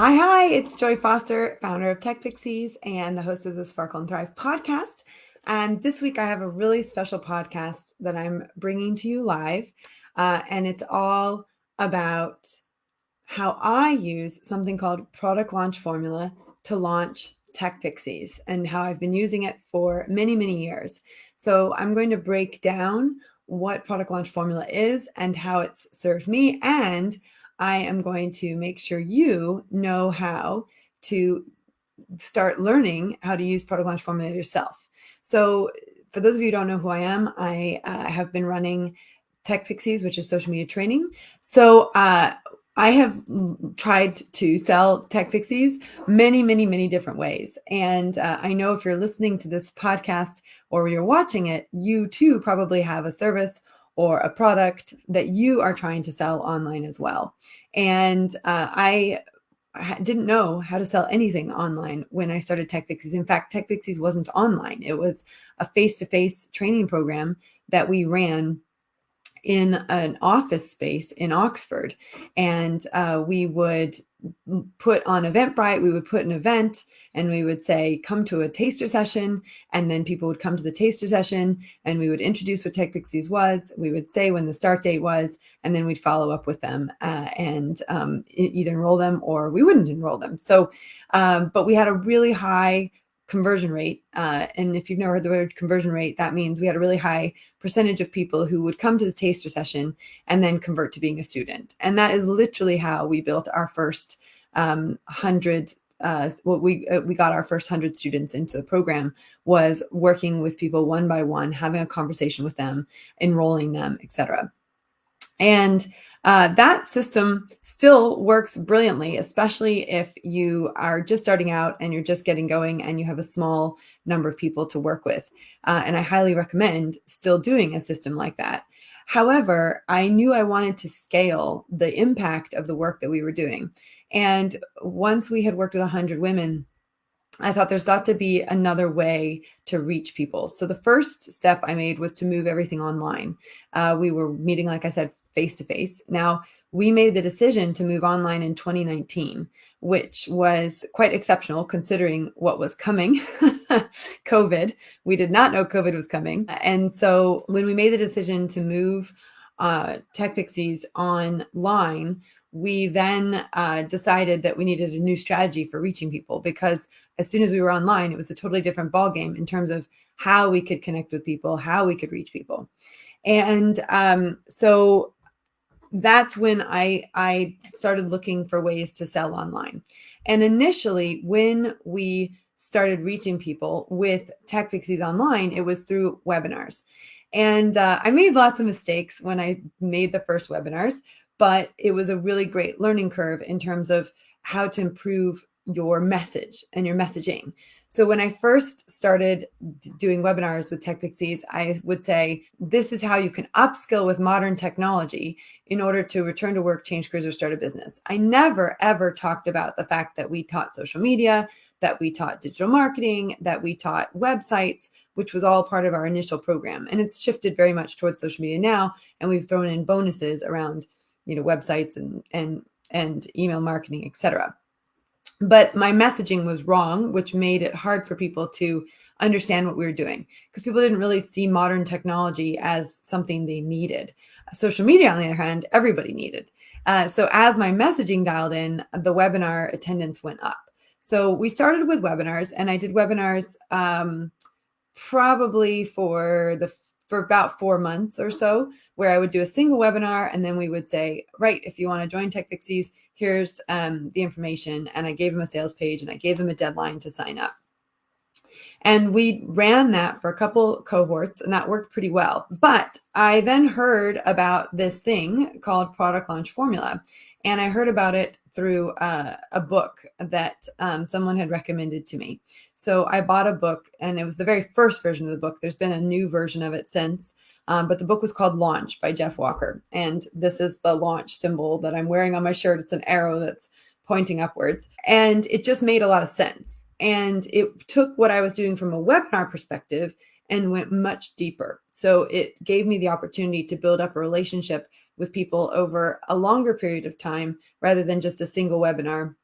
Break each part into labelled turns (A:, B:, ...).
A: Hi, it's Joy Foster, founder of TechPixies and the host of the Sparkle and Thrive podcast. And this week I have a really special podcast that I'm bringing to you live. And it's all about how I use something called product launch formula to launch TechPixies and how I've been using it for many, many years. So I'm going to break down what product launch formula is and how it's served me. And I am going to make sure you know how to start learning how to use product launch formula yourself. So for those of you who don't know who I am, I have been running TechPixies, which is social media training. So I have tried to sell TechPixies many different ways. And I know if you're listening to this podcast or you're watching it, you too probably have a service or a product that you are trying to sell online as well. And I didn't know how to sell anything online when I started TechPixies. In fact, TechPixies wasn't online. It was a face-to-face training program that we ran in an office space in Oxford. And we would put on Eventbrite, we would put an event and we would say, come to a taster session. And then people would come to the taster session and we would introduce what TechPixies was. We would say when the start date was, and then we'd follow up with them and either enroll them or we wouldn't enroll them. So, but we had a really high conversion rate. And if you've never heard the word conversion rate, that means we had a really high percentage of people who would come to the taster session and then convert to being a student. And that is literally how we built our first 100. We got our first 100 students into the program was working with people one by one, having a conversation with them, enrolling them, etc. And that system still works brilliantly, especially if you are just starting out and you're just getting going and you have a small number of people to work with. And I highly recommend still doing a system like that. However, I knew I wanted to scale the impact of the work that we were doing. And once we had worked with 100 women, I thought there's got to be another way to reach people. So the first step I made was to move everything online. We were meeting, like I said, face to face. Now, we made the decision to move online in 2019, which was quite exceptional considering what was coming, COVID. We did not know COVID was coming. And so when we made the decision to move TechPixies online, we then decided that we needed a new strategy for reaching people, because as soon as we were online, it was a totally different ballgame in terms of how we could connect with people, how we could reach people. And so that's when I started looking for ways to sell online. And initially, when we started reaching people with TechPixies online, it was through webinars. And I made lots of mistakes when I made the first webinars, but it was a really great learning curve in terms of how to improve your message and your messaging. So when I first started doing webinars with TechPixies, I would say, this is how you can upskill with modern technology in order to return to work, change careers, or start a business. I never, ever talked about the fact that we taught social media, that we taught digital marketing, that we taught websites, which was all part of our initial program. And it's shifted very much towards social media now. And we've thrown in bonuses around, websites and email marketing, etc. But my messaging was wrong, which made it hard for people to understand what we were doing, because people didn't really see modern technology as something they needed. Social media, on the other hand, everybody needed. So as my messaging dialed in, the webinar attendance went up. So we started with webinars, and I did webinars probably for about 4 months or so, where I would do a single webinar, and then we would say, right, if you want to join TechPixies, here's the information. And I gave them a sales page and I gave them a deadline to sign up. And we ran that for a couple cohorts, and that worked pretty well. But I then heard about this thing called product launch formula. And I heard about it through a book that someone had recommended to me. So I bought a book, and it was the very first version of the book. There's been a new version of it since. But the book was called Launch by Jeff Walker. And this is the launch symbol that I'm wearing on my shirt. It's an arrow that's pointing upwards. And it just made a lot of sense. And it took what I was doing from a webinar perspective and went much deeper. So it gave me the opportunity to build up a relationship with people over a longer period of time rather than just a single webinar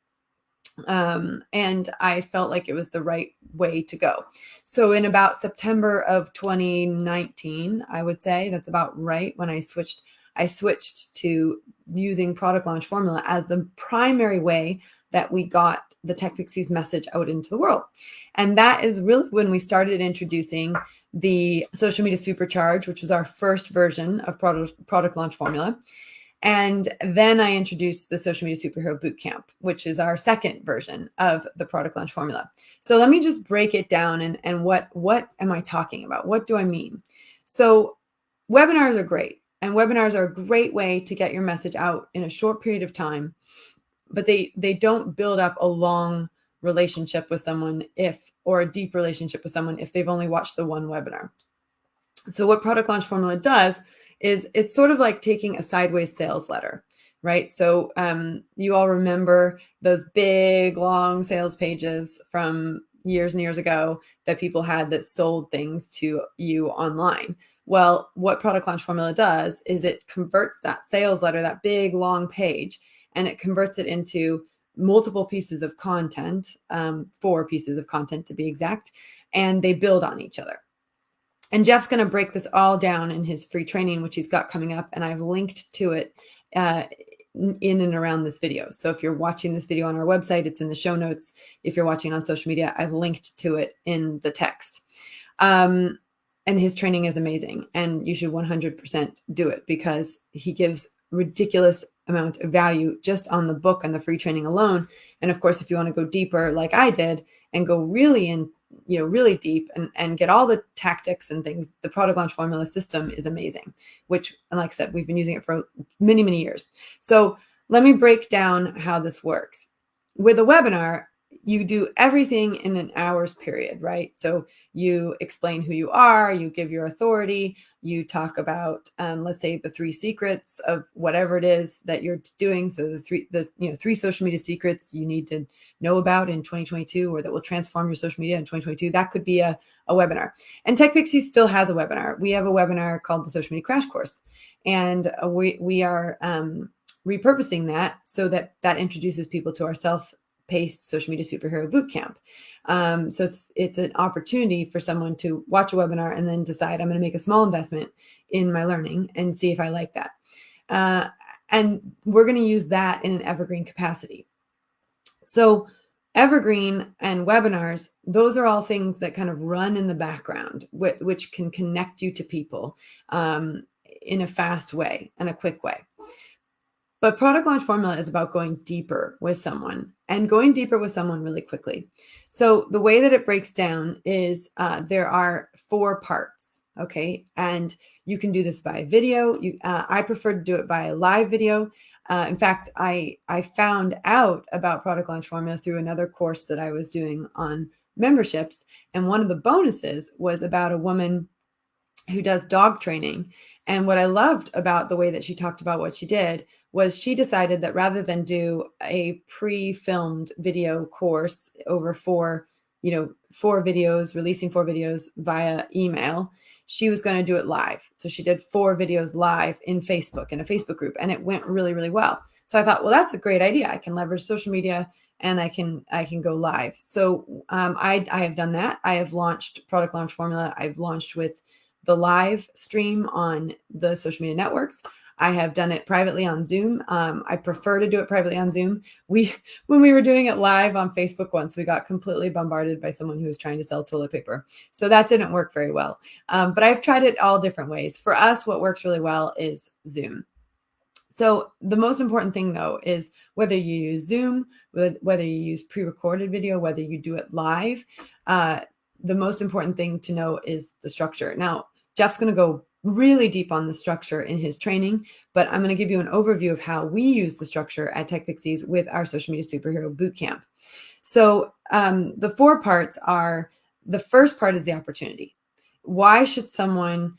A: And I felt like it was the right way to go. So in about September of 2019, I would say that's about right when I switched to using product launch formula as the primary way that we got the TechPixies message out into the world. And that is really when we started introducing the social media supercharge, which was our first version of product launch formula. And then I introduced the Social Media Superhero Bootcamp, which is our second version of the product launch formula. So let me just break it down and what am I talking about? What do I mean? So webinars are great, and webinars are a great way to get your message out in a short period of time, but they don't build up a long relationship with someone or a deep relationship with someone if they've only watched the one webinar. So what product launch formula does is it's sort of like taking a sideways sales letter, right? So you all remember those big, long sales pages from years and years ago that people had that sold things to you online. Well, what product launch formula does is it converts that sales letter, that big, long page, and it converts it into multiple pieces of content, 4 pieces of content to be exact, and they build on each other. And Jeff's going to break this all down in his free training, which he's got coming up. And I've linked to it in and around this video. So if you're watching this video on our website, it's in the show notes. If you're watching on social media, I've linked to it in the text. And his training is amazing. And you should 100% do it because he gives ridiculous amount of value just on the book and the free training alone. And of course, if you want to go deeper like I did and go really really deep and get all the tactics and things, the product launch formula system is amazing, which, and like I said, we've been using it for many, many years. So let me break down how this works. With a webinar, you do everything in an hour's period, right? So you explain who you are, you give your authority, you talk about, let's say, the 3 secrets of whatever it is that you're doing. So the 3 social media secrets you need to know about in 2022, or that will transform your social media in 2022. That could be a webinar. And TechPixies still has a webinar. We have a webinar called the Social Media Crash Course, and we are repurposing that so that introduces people to our self-paced social media superhero bootcamp. So it's an opportunity for someone to watch a webinar and then decide, I'm going to make a small investment in my learning and see if I like that. And we're going to use that in an evergreen capacity. So evergreen and webinars, those are all things that kind of run in the background, which can connect you to people in a fast way and a quick way. But product launch formula is about going deeper with someone and going deeper with someone really quickly. So the way that it breaks down is there are 4 parts, okay? And you can do this by video. I prefer to do it by a live video. In fact, I found out about product launch formula through another course that I was doing on memberships. And one of the bonuses was about a woman who does dog training. And what I loved about the way that she talked about what she did was she decided that rather than do a pre-filmed video course over 4 videos, releasing 4 videos via email, she was going to do it live. So she did 4 videos live in Facebook, in a Facebook group, and it went really, really well. So I thought, well, that's a great idea. I can leverage social media and I can go live. So I have done that. I have launched product launch formula. I've launched with the live stream on the social media networks. I have done it privately on Zoom. I prefer to do it privately on Zoom. When we were doing it live on Facebook once, we got completely bombarded by someone who was trying to sell toilet paper. So that didn't work very well. But I've tried it all different ways. For us, what works really well is Zoom. So the most important thing, though, is whether you use Zoom, whether you use pre-recorded video, whether you do it live, the most important thing to know is the structure. Now, Jeff's going to go really deep on the structure in his training, but I'm going to give you an overview of how we use the structure at TechPixies with our Social Media Superhero Bootcamp. So the 4 parts are, the first part is the opportunity. Why should someone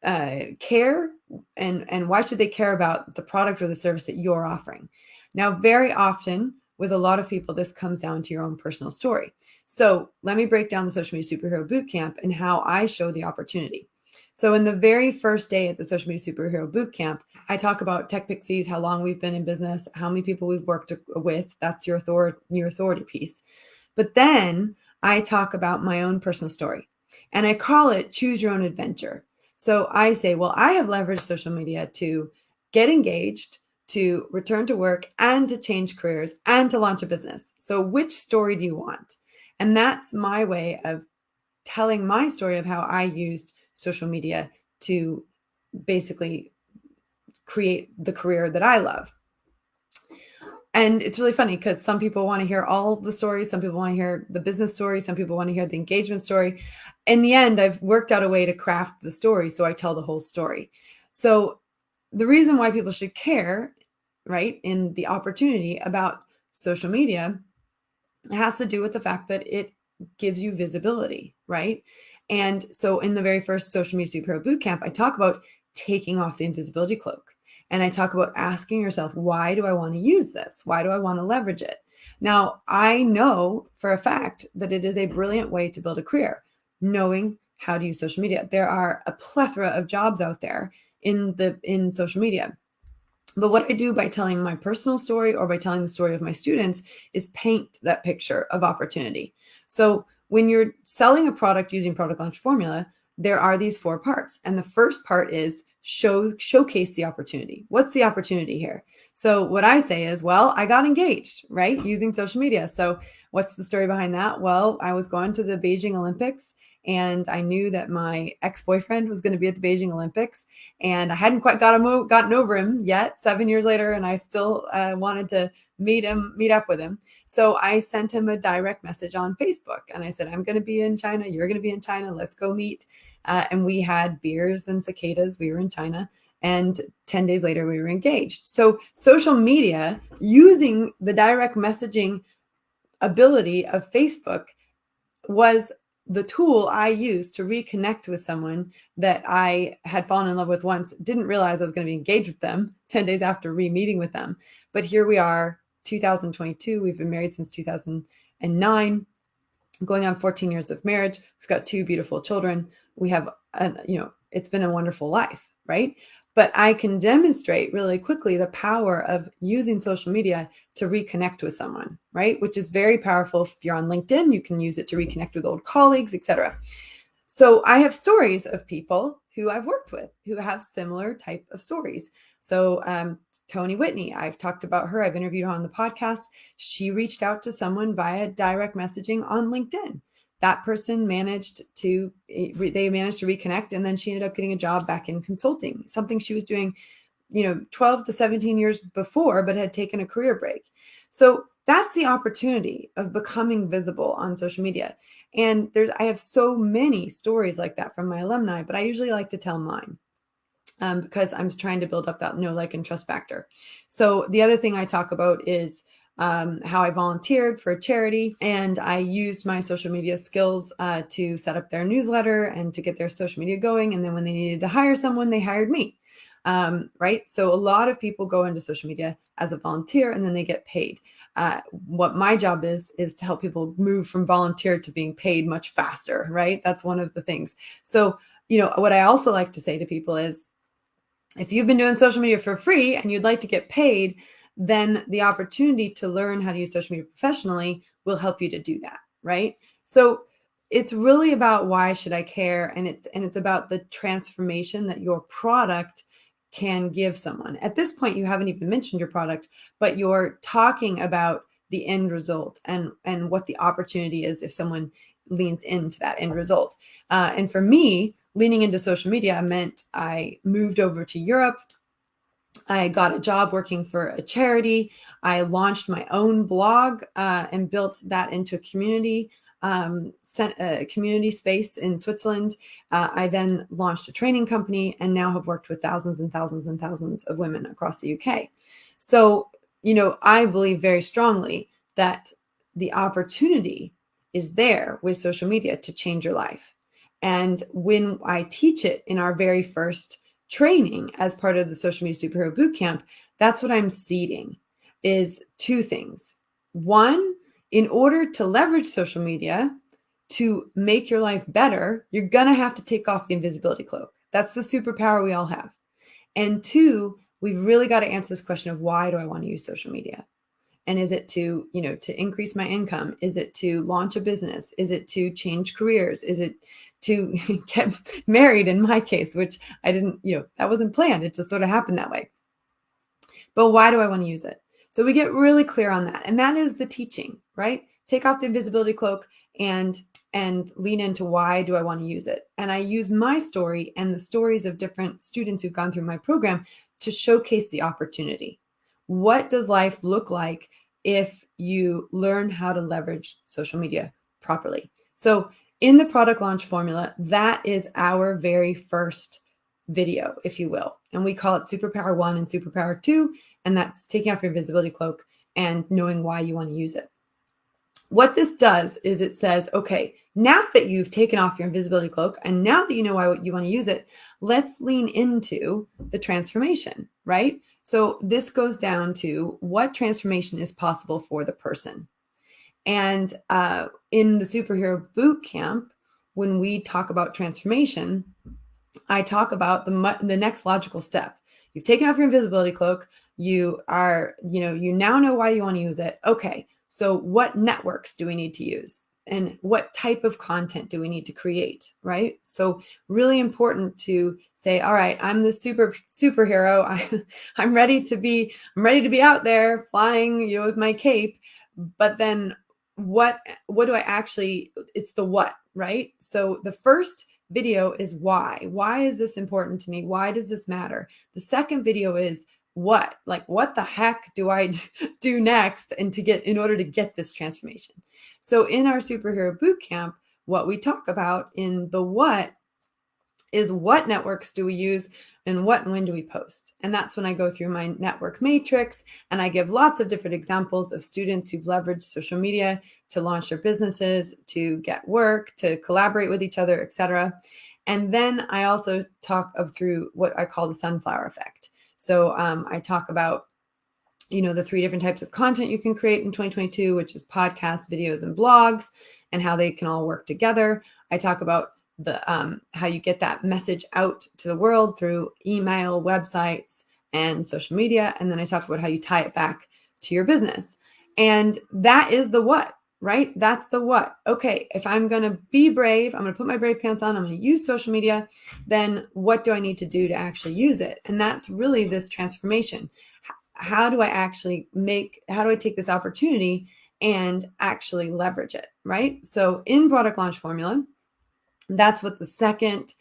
A: care, and why should they care about the product or the service that you're offering? Now, very often with a lot of people, this comes down to your own personal story. So let me break down the Social Media Superhero Bootcamp and how I show the opportunity. So in the very first day at the Social Media Superhero Bootcamp, I talk about TechPixies, how long we've been in business, how many people we've worked with. That's your authority piece. But then I talk about my own personal story, and I call it Choose Your Own Adventure. So I say, well, I have leveraged social media to get engaged, to return to work, and to change careers, and to launch a business. So which story do you want? And that's my way of telling my story of how I used social media to basically create the career that I love. And it's really funny because some people want to hear all the stories. Some people want to hear the business story. Some people want to hear the engagement story. In the end, I've worked out a way to craft the story so I tell the whole story. So the reason why people should care, right, in the opportunity about social media, it has to do with the fact that it gives you visibility, right? And so in the very first Social Media Superhero Bootcamp, I talk about taking off the invisibility cloak. And I talk about asking yourself, why do I want to use this? Why do I want to leverage it? Now, I know for a fact that it is a brilliant way to build a career, knowing how to use social media. There are a plethora of jobs out there in social media. But what I do by telling my personal story or by telling the story of my students is paint that picture of opportunity. So when you're selling a product using product launch formula, there are these 4 parts. And the first part is showcase the opportunity. What's the opportunity here? So what I say is, well, I got engaged, right? Using social media. So what's the story behind that? Well, I was going to the Beijing Olympics, and I knew that my ex-boyfriend was going to be at the Beijing Olympics, and I hadn't quite gotten over him yet, 7 years later, and I still wanted to meet up with him. So I sent him a direct message on Facebook, and I said, I'm going to be in China. You're going to be in China. Let's go meet. And we had beers and cicadas. We were in China. And 10 days later, we were engaged. So social media, using the direct messaging ability of Facebook, was the tool I used to reconnect with someone that I had fallen in love with once. Didn't realize I was going to be engaged with them 10 days after re-meeting with them. But here we are, 2022. We've been married since 2009, going on 14 years of marriage. We've got 2 beautiful children. We have, it's been a wonderful life, right? But I can demonstrate really quickly the power of using social media to reconnect with someone, right? Which is very powerful. If you're on LinkedIn, you can use it to reconnect with old colleagues, etc. So I have stories of people who I've worked with who have similar type of stories. So Tony Whitney, I've talked about her. I've interviewed her on the podcast. She reached out to someone via direct messaging on LinkedIn. That person managed to reconnect, and then she ended up getting a job back in consulting, something she was doing, 12 to 17 years before, but had taken a career break. So that's the opportunity of becoming visible on social media. And I have so many stories like that from my alumni, but I usually like to tell mine. Because I'm trying to build up that know, like, and trust factor. So the other thing I talk about is how I volunteered for a charity, and I used my social media skills to set up their newsletter and to get their social media going. And then when they needed to hire someone, they hired me. Right? So a lot of people go into social media as a volunteer, and then they get paid. What my job is to help people move from volunteer to being paid much faster, right? That's one of the things. So, what I also like to say to people is, if you've been doing social media for free and you'd like to get paid, then the opportunity to learn how to use social media professionally will help you to do that, right? So it's really about why should I care, and it's about the transformation that your product can give someone. At this point, you haven't even mentioned your product, but you're talking about the end result and what the opportunity is if someone leans into that end result. And for me, leaning into social media meant I moved over to Europe. I got a job working for a charity. I launched my own blog and built that into a community space in Switzerland. I then launched a training company and now have worked with thousands and thousands and thousands of women across the UK. So, I believe very strongly that the opportunity is there with social media to change your life. And when I teach it in our very first training as part of the Social Media Superhero Bootcamp, that's what I'm seeding is 2 things. One, in order to leverage social media to make your life better, you're going to have to take off the invisibility cloak. That's the superpower we all have. And two, we've really got to answer this question of why do I want to use social media? And is it to, to increase my income? Is it to launch a business? Is it to change careers? Is it to get married in my case, which I didn't, that wasn't planned. It just sort of happened that way. But why do I want to use it? So we get really clear on that. And that is the teaching, right? Take off the invisibility cloak and lean into why do I want to use it. And I use my story and the stories of different students who've gone through my program to showcase the opportunity. What does life look like if you learn how to leverage social media properly? So in the product launch formula, that is our very first video, if you will. And we call it Superpower 1 and Superpower 2. And that's taking off your visibility cloak and knowing why you want to use it. What this does is it says, okay, now that you've taken off your invisibility cloak and now that you know why you want to use it, let's lean into the transformation, right? So this goes down to what transformation is possible for the person. And in the Superhero Boot Camp, when we talk about transformation, I talk about the next logical step. You've taken off your invisibility cloak. You are, you now know why you want to use it. Okay, so what networks do we need to use? And what type of content do we need to create, right? So really important to say, all right, I'm the superhero. I'm ready to be out there flying, with my cape. But then what do I actually, it's the what, right? So the first video is why. Why is this important to me? Why does this matter? The second video is what? Like, what the heck do I do next in order to get this transformation? So in our Superhero Bootcamp, what we talk about in the what is what networks do we use and what and when do we post? And that's when I go through my network matrix and I give lots of different examples of students who've leveraged social media to launch their businesses, to get work, to collaborate with each other, etc. And then I also talk through what I call the sunflower effect. So I talk about, the 3 different types of content you can create in 2022, which is podcasts, videos, and blogs, and how they can all work together. I talk about the how you get that message out to the world through email, websites, and social media. And then I talk about how you tie it back to your business. And that is the what, right? That's the what. Okay, if I'm going to be brave, I'm going to put my brave pants on, I'm going to use social media, then what do I need to do to actually use it? And that's really this transformation. How do I take this opportunity and actually leverage it, right? So in product launch formula, that's what the second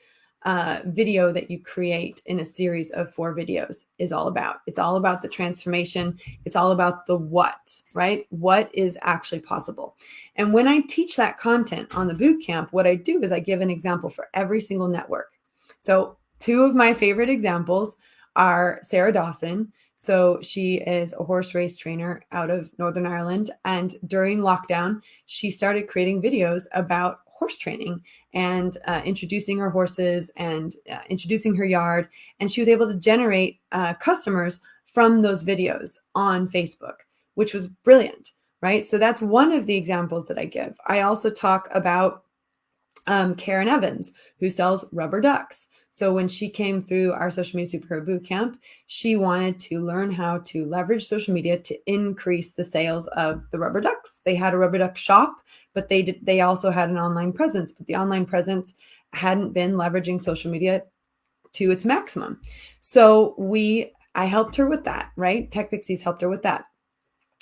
A: video that you create in a series of 4 videos is all about. It's all about the transformation. It's all about the what, right? What is actually possible? And when I teach that content on the boot camp, what I do is I give an example for every single network. So 2 of my favorite examples are Sarah Dawson. So she is a horse race trainer out of Northern Ireland. And during lockdown, she started creating videos about horse training and introducing her horses and introducing her yard. And she was able to generate customers from those videos on Facebook, which was brilliant, right? So that's one of the examples that I give. I also talk about Karen Evans, who sells rubber ducks. So when she came through our Social Media Superhero Bootcamp, she wanted to learn how to leverage social media to increase the sales of the rubber ducks. They had a rubber duck shop, but they also had an online presence, but the online presence hadn't been leveraging social media to its maximum. So I helped her with that, right? TechPixies helped her with that.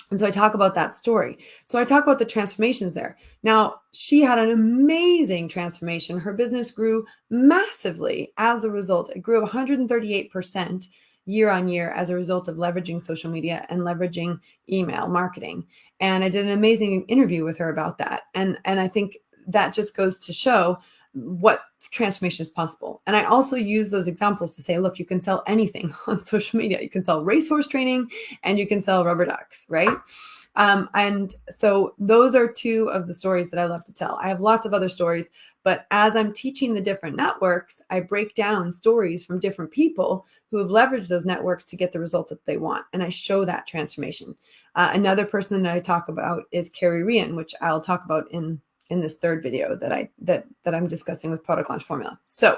A: And so I talk about that story. So I talk about the transformations there. Now, she had an amazing transformation. Her business grew massively as a result. It grew 138% year on year as a result of leveraging social media and leveraging email marketing. And I did an amazing interview with her about that. And I think that just goes to show what transformation is possible. And I also use those examples to say, look, you can sell anything on social media. You can sell racehorse training and you can sell rubber ducks, right? And so those are 2 of the stories that I love to tell. I have lots of other stories, but as I'm teaching the different networks, I break down stories from different people who have leveraged those networks to get the result that they want. And I show that transformation. Another person that I talk about is Carrie Rian, which I'll talk about in this 3rd video that I'm discussing with product launch formula. So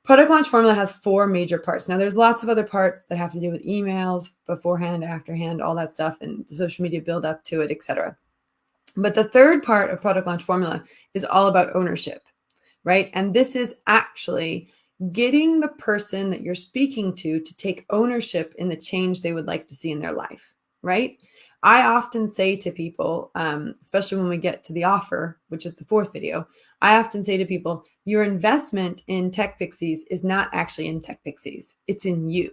A: Product launch formula has 4 major parts. Now, there's lots of other parts that have to do with emails, beforehand, afterhand, all that stuff, and the social media build up to it, etc. But the third part of product launch formula is all about ownership, right? And this is actually getting the person that you're speaking to take ownership in the change they would like to see in their life, right? I often say to people, especially when we get to the offer, which is the 4th video, I often say to people, your investment in TechPixies is not actually in TechPixies. It's in you.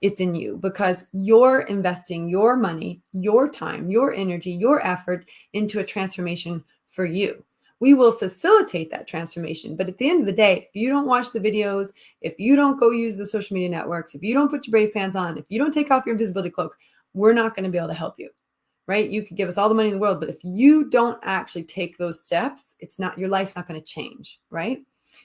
A: It's in you, because you're investing your money, your time, your energy, your effort into a transformation for you. We will facilitate that transformation. But at the end of the day, if you don't watch the videos, if you don't go use the social media networks, if you don't put your brave pants on, if you don't take off your invisibility cloak, we're not going to be able to help you, right? You could give us all the money in the world, but if you don't actually take those steps, your life's not going to change, right?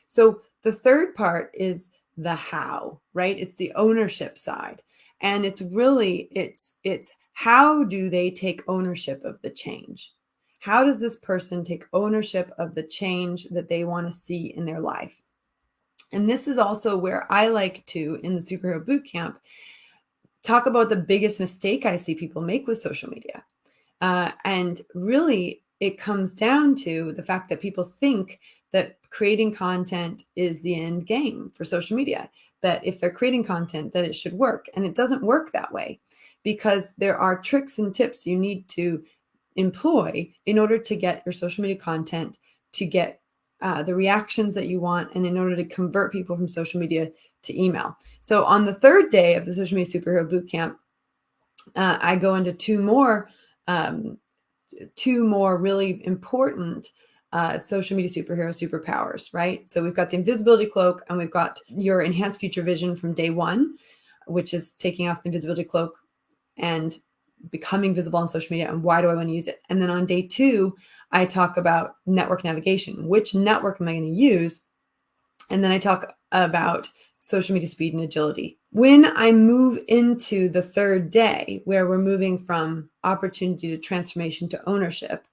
A: So the third part is the how, right? It's the ownership side. And it's really, it's how do they take ownership of the change? How does this person take ownership of the change that they want to see in their life? And this is also where I like to, in the Superhero Bootcamp, talk about the biggest mistake I see people make with social media. And really, it comes down to the fact that people think that creating content is the end game for social media, that if they're creating content, that it should work. And it doesn't work that way, because there are tricks and tips you need to employ in order to get your social media content to get the reactions that you want, and in order to convert people from social media to email. So on the 3rd day of the Social Media Superhero Bootcamp, I go into 2 more really important social media superhero superpowers, right? So we've got the invisibility cloak, and we've got your enhanced future vision from day 1, which is taking off the invisibility cloak and becoming visible on social media, and why do I want to use it? And then on day 2, I talk about network navigation. Which network am I going to use? And then I talk about social media speed and agility. When I move into the 3rd day, where we're moving from opportunity to transformation to ownership,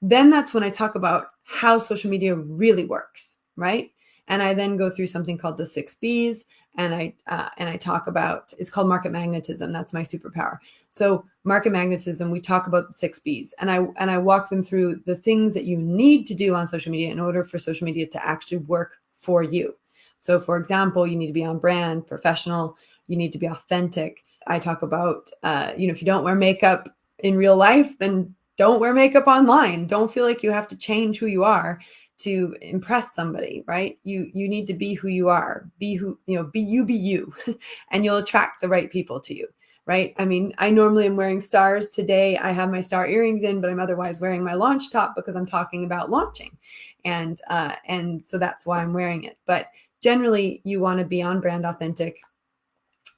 A: then that's when I talk about how social media really works, right? And I then go through something called the 6 Bs, and I talk about, it's called market magnetism. That's my superpower. So market magnetism, we talk about the 6 Bs, and I walk them through the things that you need to do on social media in order for social media to actually work for you. So for example, you need to be on brand, professional, you need to be authentic. I talk about, if you don't wear makeup in real life, then don't wear makeup online. Don't feel like you have to change who you are to impress somebody, right? You need to be who you are. Be you, and you'll attract the right people to you, right? I mean, I normally am wearing stars today. I have my star earrings in, but I'm otherwise wearing my launch top because I'm talking about launching. And so that's why I'm wearing it. But generally, you want to be on brand, authentic,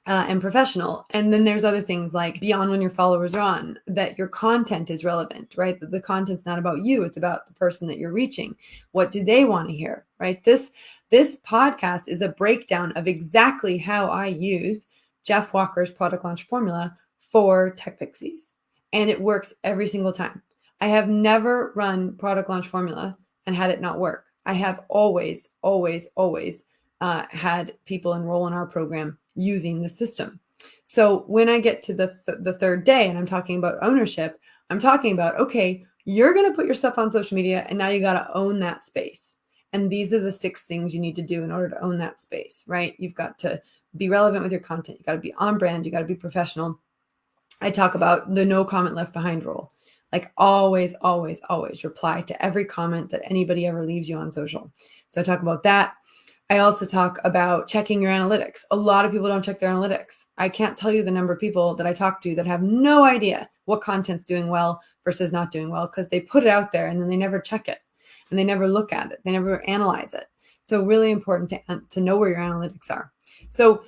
A: and professional. And then there's other things like beyond when your followers are on, that your content is relevant, right? That the content's not about you, it's about the person that you're reaching. What do they want to hear, right? This podcast is a breakdown of exactly how I use Jeff Walker's product launch formula for TechPixies. And it works every single time. I have never run product launch formula and had it not work. I have always had people enroll in our program using the system. So when I get to the 3rd day and I'm talking about ownership, I'm talking about, okay, you're going to put your stuff on social media, and now you got to own that space. And these are the 6 things you need to do in order to own that space, right? You've got to be relevant with your content. You got to be on brand. You got to be professional. I talk about the no comment left behind rule. Like always reply to every comment that anybody ever leaves you on social. So I talk about that. I also talk about checking your analytics. A lot of people don't check their analytics. I can't tell you the number of people that I talk to that have no idea what content's doing well versus not doing well, because they put it out there and then they never check it and they never look at it. They never analyze it. So really important to know where your analytics are. So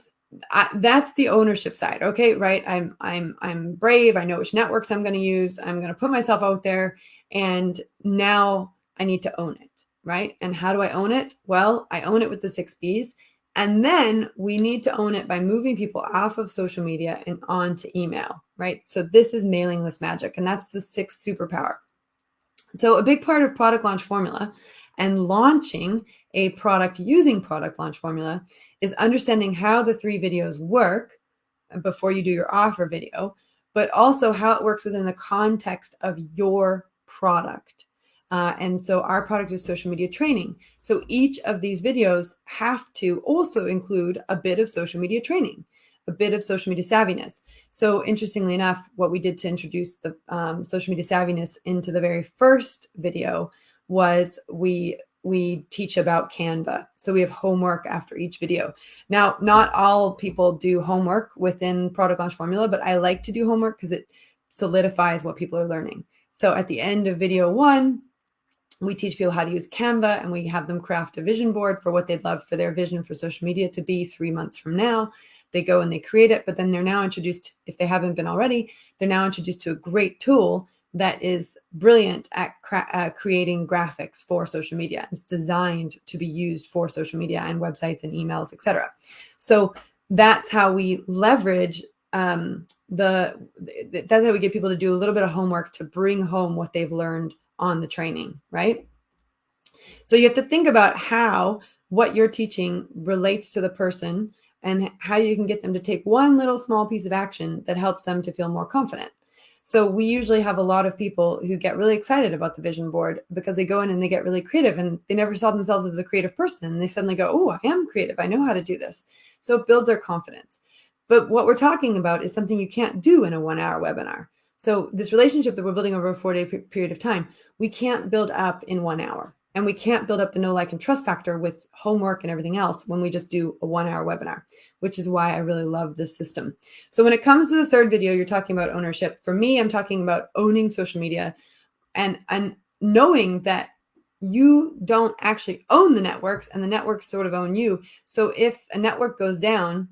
A: that's the ownership side. Okay, right? I'm brave. I know which networks I'm going to use. I'm going to put myself out there, and now I need to own it. Right? And how do I own it? Well, I own it with the 6 Bs. And then we need to own it by moving people off of social media and onto email, right? So this is mailing list magic, and that's the 6th superpower. So a big part of product launch formula and launching a product using product launch formula is understanding how the 3 videos work before you do your offer video, but also how it works within the context of your product. And so our product is social media training. So each of these videos have to also include a bit of social media training, a bit of social media savviness. So interestingly enough, what we did to introduce the social media savviness into the very first video was we teach about Canva. So we have homework after each video. Now, not all people do homework within Product Launch Formula, but I like to do homework because it solidifies what people are learning. So at the end of video 1, we teach people how to use Canva, and we have them craft a vision board for what they'd love for their vision for social media to be 3 months from now. They go and they create it, but then they're now introduced, if they haven't been already, they're now introduced to a great tool that is brilliant at creating graphics for social media. It's designed to be used for social media and websites and emails, etc. So that's how we leverage that's how we get people to do a little bit of homework to bring home what they've learned on the training, right? So you have to think about how what you're teaching relates to the person and how you can get them to take one little small piece of action that helps them to feel more confident. So we usually have a lot of people who get really excited about the vision board because they go in and they get really creative, and they never saw themselves as a creative person. And they suddenly go, oh, I am creative. I know how to do this. So it builds their confidence. But what we're talking about is something you can't do in a 1-hour webinar. So this relationship that we're building over a 4-day period of time, we can't build up in 1 hour. And we can't build up the know, like, and trust factor with homework and everything else when we just do a 1-hour webinar, which is why I really love this system. So when it comes to the third video, you're talking about ownership. For me, I'm talking about owning social media and knowing that you don't actually own the networks, and the networks sort of own you. So if a network goes down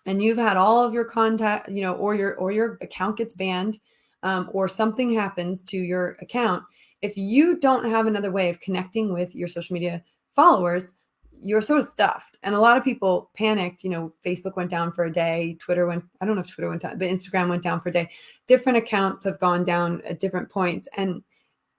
A: and you've had all of your contact, or your account gets banned, or something happens to your account, if you don't have another way of connecting with your social media followers, you're sort of stuffed. And a lot of people panicked. Facebook went down for a day. I don't know if Twitter went down, but Instagram went down for a day. Different accounts have gone down at different points. And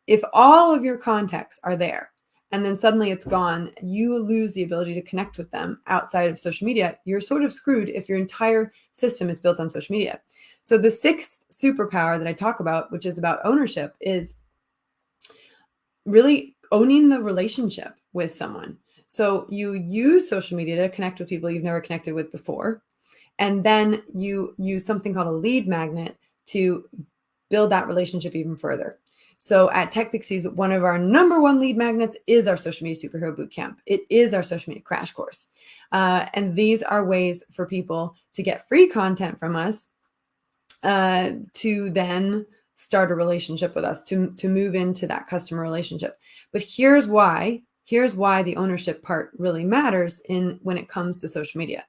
A: if all of your contacts are there and then suddenly it's gone, you lose the ability to connect with them outside of social media. You're sort of screwed if your entire system is built on social media. So the 6th superpower that I talk about, which is about ownership, is really owning the relationship with someone. So you use social media to connect with people you've never connected with before. And then you use something called a lead magnet to build that relationship even further. So at TechPixies, one of our number 1 lead magnets is our Social Media Superhero Bootcamp. It is our social media crash course. And these are ways for people to get free content from us, to then start a relationship with us, to move into that customer relationship. But here's why the ownership part really matters when it comes to social media.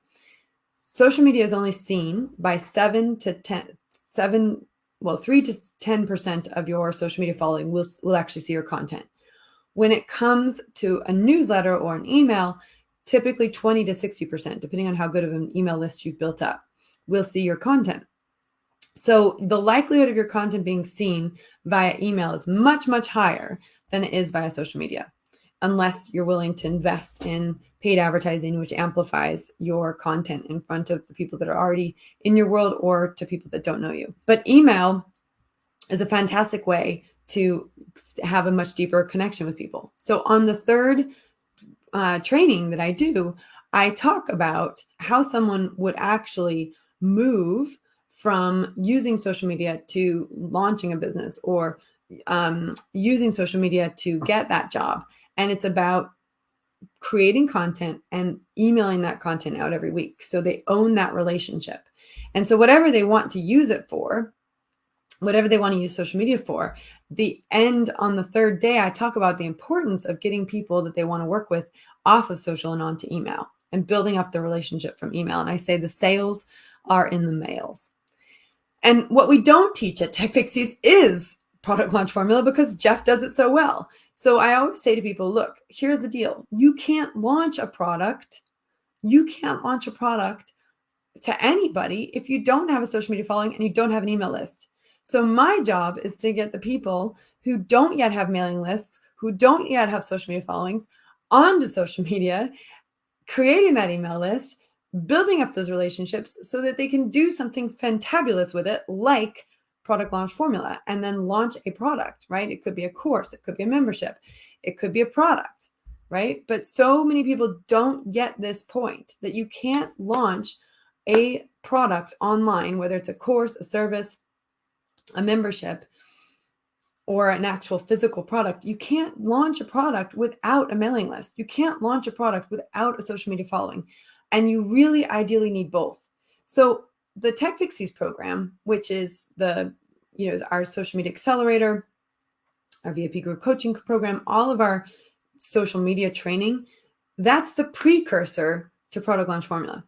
A: Social media is only seen by 3 to 10% of your social media following will actually see your content. When it comes to a newsletter or an email, typically 20 to 60%, depending on how good of an email list you've built up, will see your content. So the likelihood of your content being seen via email is much, much higher than it is via social media, unless you're willing to invest in paid advertising, which amplifies your content in front of the people that are already in your world or to people that don't know you. But email is a fantastic way to have a much deeper connection with people. So on the 3rd training that I do, I talk about how someone would actually move from using social media to launching a business, or using social media to get that job. And it's about creating content and emailing that content out every week. So they own that relationship. And so whatever they want to use it for, whatever they want to use social media for, the end on the 3rd day, I talk about the importance of getting people that they want to work with off of social and onto email, and building up the relationship from email. And I say the sales are in the mails. And what we don't teach at TechPixies is product launch formula, because Jeff does it so well. So I always say to people, look, here's the deal. You can't launch a product to anybody if you don't have a social media following and you don't have an email list. So my job is to get the people who don't yet have mailing lists, who don't yet have social media followings, onto social media, creating that email list, building up those relationships so that they can do something fantabulous with it, like product launch formula, and then launch a product, right? It could be a course, it could be a membership, it could be a product, right? But so many people don't get this point that you can't launch a product online, whether it's a course, a service, a membership, or an actual physical product. You can't launch a product without a mailing list. You can't launch a product without a social media following. And you really ideally need both. So the TechPixies program, which is our social media accelerator, our VIP group coaching program, all of our social media training, that's the precursor to product launch formula.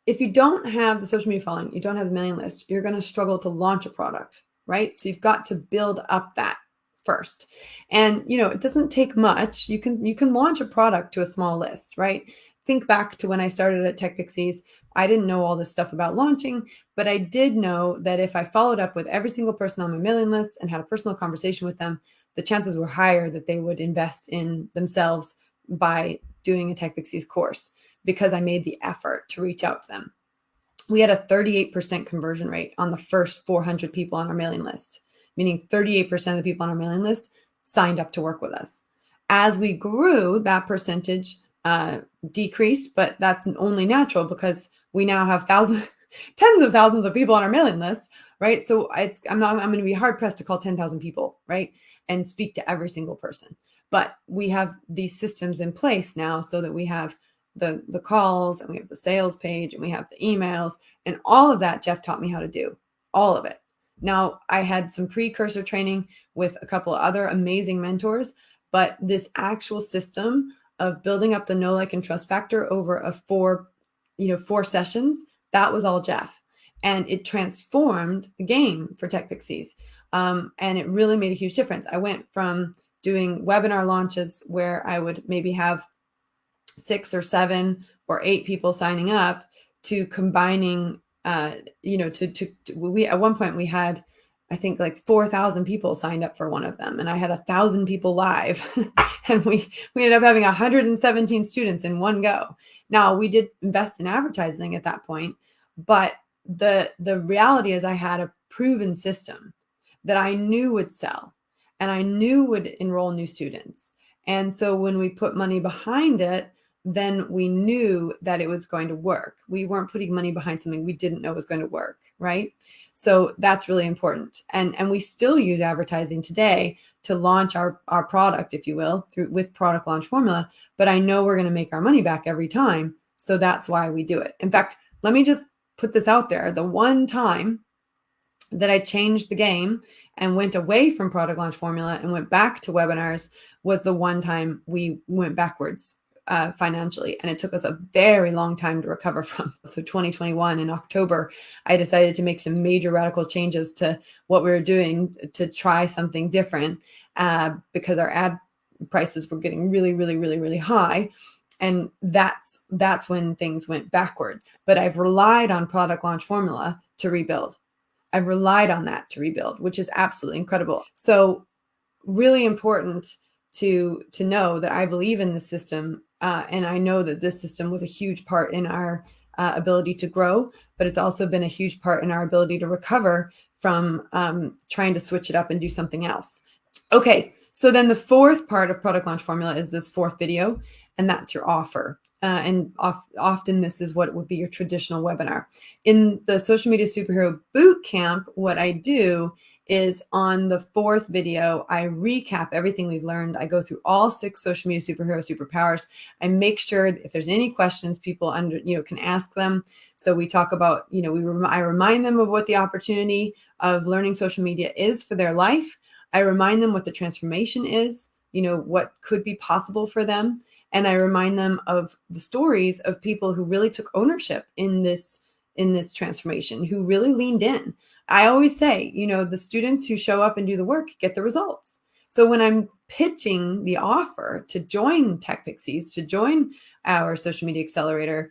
A: If you don't have the social media following, you don't have the mailing list, you're going to struggle to launch a product, right? So you've got to build up that first. And, it doesn't take much. You can launch a product to a small list, right? Think back to when I started at TechPixies. I didn't know all this stuff about launching, but I did know that if I followed up with every single person on my mailing list and had a personal conversation with them, the chances were higher that they would invest in themselves by doing a TechPixies course, because I made the effort to reach out to them. We had a 38% conversion rate on the first 400 people on our mailing list, meaning 38% of the people on our mailing list signed up to work with us. As we grew, that percentage decreased, but that's only natural because we now have tens of thousands of people on our mailing list, right? So I'm going to be hard pressed to call 10,000 people, right, and speak to every single person. But we have these systems in place now so that we have the calls, and we have the sales page, and we have the emails, and all of that Jeff taught me how to do, all of it. Now, I had some precursor training with a couple of other amazing mentors, but this actual system of building up the know, like, and trust factor over a 4 sessions, that was all Jeff. And it transformed the game for TechPixies. And it really made a huge difference. I went from doing webinar launches where I would maybe have 6 or 7 or 8 people signing up to combining, we at one point we had, I think, like 4,000 people signed up for one of them, and I had 1,000 people live, and we ended up having 117 students in one go. Now, we did invest in advertising at that point, but the reality is I had a proven system that I knew would sell and I knew would enroll new students. And so when we put money behind it, then we knew that it was going to work. We weren't putting money behind something we didn't know was going to work, right? So that's really important. And we still use advertising today to launch our product, if you will, with product launch formula. But I know we're going to make our money back every time. So that's why we do it. In fact, let me just put this out there. The one time that I changed the game and went away from product launch formula and went back to webinars was the one time we went backwards financially, and it took us a very long time to recover from. So 2021 in October, I decided to make some major radical changes to what we were doing to try something different, because our ad prices were getting really, really, really, really high. And that's when things went backwards. But I've relied on product launch formula to rebuild. I've relied on that to rebuild, which is absolutely incredible. So really important to know that I believe in this system. And I know that this system was a huge part in our ability to grow, but it's also been a huge part in our ability to recover from trying to switch it up and do something else. Okay, so then the fourth part of product launch formula is this fourth video, and that's your offer. Often this is what would be your traditional webinar. In the Social Media Superhero Bootcamp, what I do is on the fourth video, I recap everything we've learned. I go through all 6 social media superhero superpowers. I make sure if there's any questions, people can ask them. So we talk about, I remind them of what the opportunity of learning social media is for their life. I remind them what the transformation is, what could be possible for them. And I remind them of the stories of people who really took ownership in this transformation, who really leaned in. I always say, the students who show up and do the work get the results. So when I'm pitching the offer to join TechPixies, to join our social media accelerator,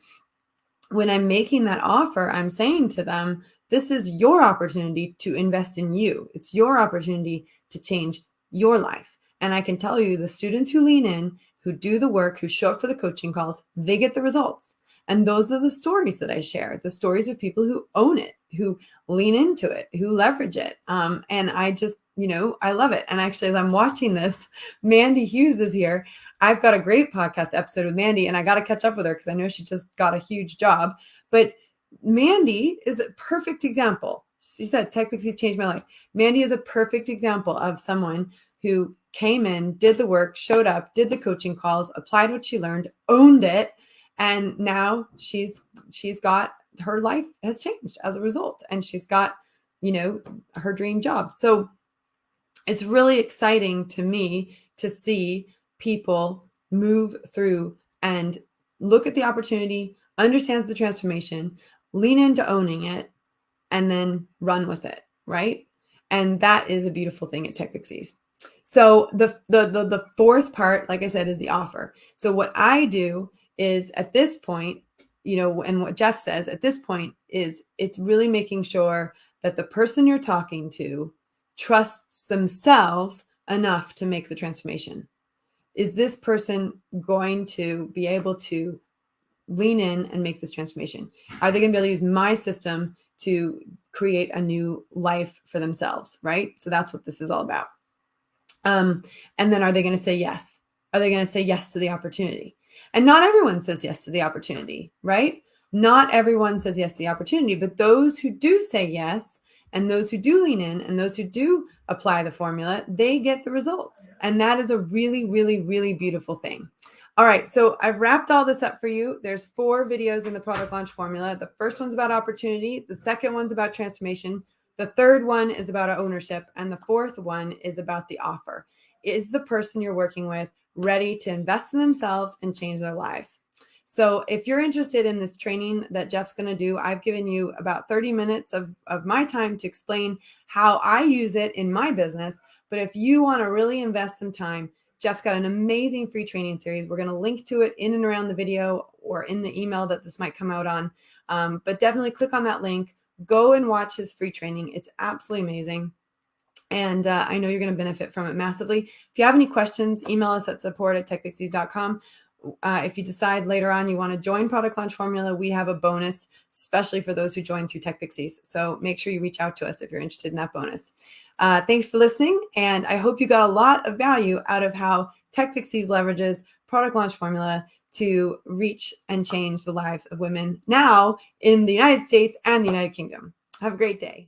A: when I'm making that offer, I'm saying to them, this is your opportunity to invest in you. It's your opportunity to change your life. And I can tell you the students who lean in, who do the work, who show up for the coaching calls, they get the results. And those are the stories that I share, the stories of people who own it, who lean into it, who leverage it. And I just, I love it. And actually, as I'm watching this, Mandy Hughes is here. I've got a great podcast episode with Mandy, and I got to catch up with her because I know she just got a huge job. But Mandy is a perfect example. She said, TechPixies changed my life. Mandy is a perfect example of someone who came in, did the work, showed up, did the coaching calls, applied what she learned, owned it. And now she's got, her life has changed as a result. And she's got, her dream job. So it's really exciting to me to see people move through and look at the opportunity, understands the transformation, lean into owning it, and then run with it, right? And that is a beautiful thing at TechPixies. So the fourth part, like I said, is the offer. So what I do is at this point, and what Jeff says at this point is it's really making sure that the person you're talking to trusts themselves enough to make the transformation. Is this person going to be able to lean in and make this transformation? Are they going to be able to use my system to create a new life for themselves, right? So that's what this is all about. And then are they going to say yes? Are they going to say yes to the opportunity? And not everyone says yes to the opportunity, right? Not everyone says yes to the opportunity, but those who do say yes, and those who do lean in, and those who do apply the formula, they get the results. And that is a really, really, really beautiful thing. All right, so I've wrapped all this up for you. There's 4 videos in the product launch formula. The first one's about opportunity. The second one's about transformation. The third one is about ownership. And the fourth one is about the offer. Is the person you're working with ready to invest in themselves and change their lives? So if you're interested in this training that Jeff's going to do, I've given you about 30 minutes of my time to explain how I use it in my business. But if you want to really invest some time, Jeff's got an amazing free training series. We're going to link to it in and around the video or in the email that this might come out on. But definitely click on that link. Go and watch his free training. It's absolutely amazing. And I know you're going to benefit from it massively. If you have any questions, email us at support@techpixies.com. If you decide later on you want to join Product Launch Formula, we have a bonus, especially for those who join through TechPixies. So make sure you reach out to us if you're interested in that bonus. Thanks for listening, and I hope you got a lot of value out of how TechPixies leverages Product Launch Formula to reach and change the lives of women now in the United States and the United Kingdom. Have a great day.